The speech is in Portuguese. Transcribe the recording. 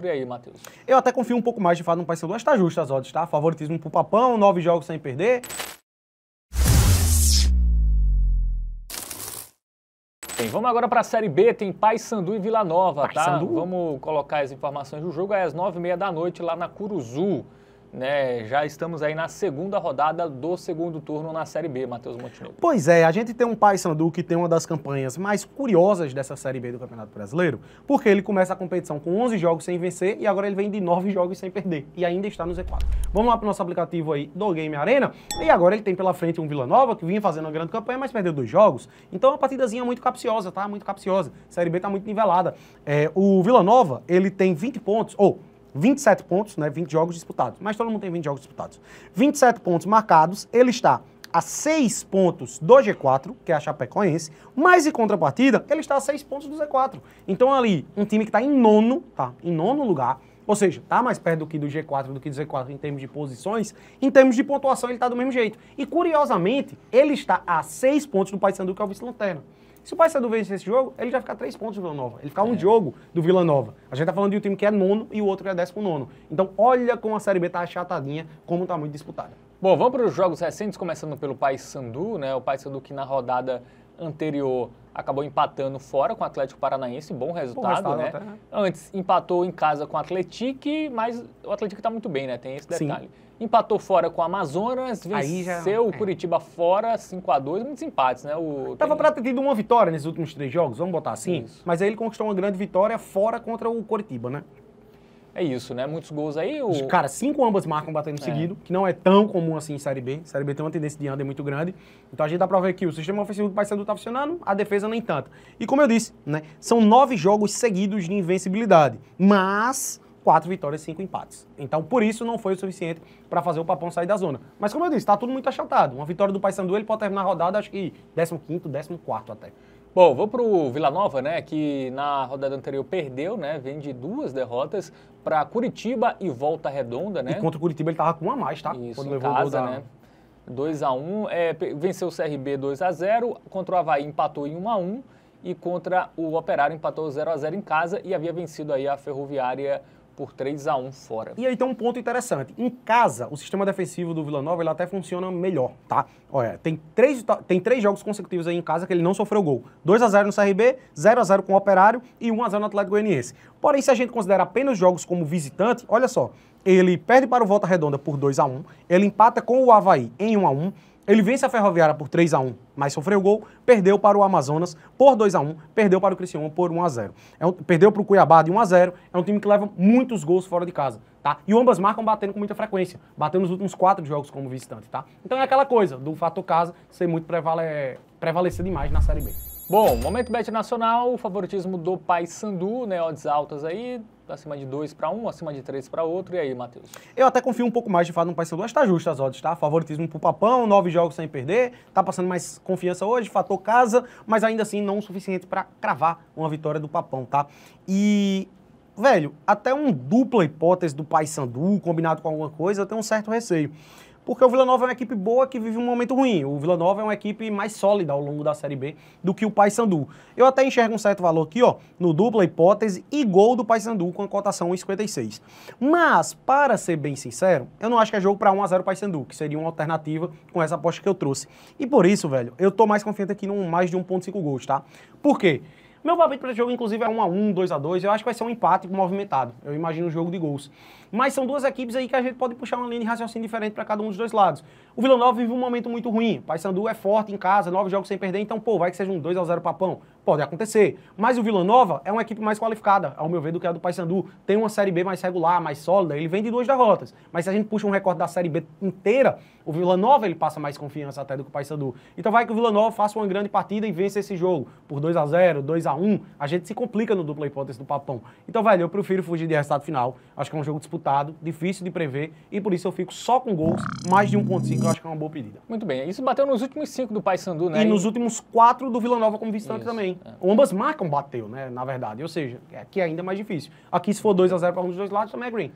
outro. E aí, Matheus? Eu até confio um pouco mais de fato no Paysandu, mas tá justo as odds, tá? Favoritismo pro Papão, 9 jogos sem perder. Bem, vamos agora para a Série B, tem Paysandu e Vila Nova, tá? Paysandu? Vamos colocar as informações do jogo, é às 9h30 da noite lá na Curuzu. Né, já estamos aí na segunda rodada do segundo turno na Série B, Matheus Montenegro. Pois é, a gente tem um Paysandu que tem uma das campanhas mais curiosas dessa Série B do Campeonato Brasileiro, porque ele começa a competição com 11 jogos sem vencer e agora ele vem de 9 jogos sem perder e ainda está no Z4. Vamos lá para o nosso aplicativo aí do Game Arena e agora ele tem pela frente um Vila Nova que vinha fazendo uma grande campanha, mas perdeu 2 jogos. Então é uma partidazinha muito capciosa, tá? Muito capciosa. A Série B tá muito nivelada. O Vila Nova, ele tem 20 pontos, 27 pontos, né, 20 jogos disputados, mas todo mundo tem 20 jogos disputados. 27 pontos marcados, ele está a 6 pontos do G4, que é a Chapecoense, mas em contrapartida, ele está a 6 pontos do Z4. Então ali, um time que está em nono, tá? Em nono lugar, ou seja, está mais perto do que do G4 do que do Z4 em termos de posições, em termos de pontuação ele está do mesmo jeito. E curiosamente, ele está a 6 pontos do Paysandu, que é o vice-lanterna. Se o Paysandu vencer esse jogo, ele já fica a 3 pontos do Vila Nova. Ele fica um jogo do Vila Nova. A gente tá falando de um time que é nono e o outro que é 19º. Então, olha como a Série B tá achatadinha, como tá muito disputada. Bom, vamos para os jogos recentes, começando pelo Paysandu, né? O Paysandu que na rodada anterior acabou empatando fora com o Atlético Paranaense, bom resultado, né? Até, né? Antes empatou em casa com o Atlético, mas o Atlético tá muito bem, né? Tem esse detalhe. Sim. Empatou fora com o Amazonas, venceu o Curitiba fora, 5-2, muitos empates, né? Tava pra ter tido uma vitória nesses últimos 3 jogos, vamos botar assim, isso. Mas aí ele conquistou uma grande vitória fora contra o Curitiba, né? É isso, né? Muitos gols aí. Cara, 5 ambas marcam batendo seguido, que não é tão comum assim em Série B. Série B tem uma tendência de under muito grande. Então a gente dá pra ver que o sistema ofensivo do Paysandu tá funcionando, a defesa nem tanto. E como eu disse, né? São 9 jogos seguidos de invencibilidade, mas 4 vitórias e 5 empates. Então, por isso, não foi o suficiente para fazer o Papão sair da zona. Mas, como eu disse, tá tudo muito achatado. Uma vitória do Paysandu, ele pode terminar a rodada, acho que 15º, 14º até. Bom, vou pro Vila Nova, né, que na rodada anterior perdeu, né, vem de 2 derrotas para Curitiba e Volta Redonda, né? E contra o Curitiba ele tava com 1 a mais, tá? Isso, quando em casa, né? 2-1, venceu o CRB 2-0, contra o Avaí empatou em 1-1 e contra o Operário empatou 0-0 em casa e havia vencido aí a Ferroviária por 3-1 fora. E aí tem um ponto interessante. Em casa, o sistema defensivo do Vila Nova ele até funciona melhor, tá? Olha, tem 3 jogos consecutivos aí em casa que ele não sofreu gol. 2-0 no CRB, 0-0 com o Operário e 1-0 no Atlético Goianiense. Porém, se a gente considera apenas jogos como visitante, olha só, ele perde para o Volta Redonda por 2-1, ele empata com o Avaí em 1-1, ele vence a Ferroviária por 3-1, mas sofreu gol, perdeu para o Amazonas por 2-1, perdeu para o Criciúma por 1-0. Perdeu para o Cuiabá de 1-0, é um time que leva muitos gols fora de casa, tá? E ambas marcam batendo com muita frequência, bateu nos últimos 4 jogos como visitante, tá? Então é aquela coisa do fator casa ser muito prevalecer demais na Série B. Bom, momento bet nacional, o favoritismo do Paysandu, né, odds altas aí, acima de 2 para um, acima de 3 para outro. E aí, Matheus? Eu até confio um pouco mais de fato no Paysandu, mas tá justo as odds, tá? Favoritismo pro Papão, 9 jogos sem perder, tá passando mais confiança hoje, fator casa, mas ainda assim não o suficiente para cravar uma vitória do Papão, tá? E, velho, até uma dupla hipótese do Paysandu combinado com alguma coisa, eu tenho um certo receio. Porque o Vila Nova é uma equipe boa que vive um momento ruim. O Vila Nova é uma equipe mais sólida ao longo da Série B do que o Paysandu. Eu até enxergo um certo valor aqui, ó, no dupla hipótese e gol do Paysandu com a cotação 1,56. Mas, para ser bem sincero, eu não acho que é jogo para 1-0 Paysandu, que seria uma alternativa com essa aposta que eu trouxe. E por isso, velho, eu tô mais confiante aqui num mais de 1,5 gols, tá? Por quê? Meu palpite para esse jogo, inclusive, é 1-1, 2-2. Eu acho que vai ser um empate movimentado. Eu imagino um jogo de gols. Mas são 2 equipes aí que a gente pode puxar uma linha de raciocínio diferente para cada um dos 2 lados. O Vila Nova vive um momento muito ruim. O Paysandu é forte em casa, 9 jogos sem perder. Então, pô, vai que seja um 2-0 Papão. Pode acontecer. Mas o Vila Nova é uma equipe mais qualificada, ao meu ver, do que a do Paysandu. Tem uma Série B mais regular, mais sólida. Ele vem de 2 derrotas. Mas se a gente puxa um recorde da Série B inteira, o Vila Nova ele passa mais confiança até do que o Paysandu. Então vai que o Vila Nova faça uma grande partida e vence esse jogo por 2-0, 2-1. A gente se complica no dupla hipótese do Papão. Então, velho, eu prefiro fugir de resultado final. Acho que é um jogo disputado, difícil de prever. E por isso eu fico só com gols, mais de 1,5. Eu acho que é uma boa pedida. Muito bem. Isso bateu nos últimos 5 do Paysandu, né? E nos últimos 4 do Vila Nova como visitante também. Ambas marcam bateu, né? Na verdade. Ou seja, aqui é ainda mais difícil. Aqui, se for 2-0 para um dos 2 lados, também é green.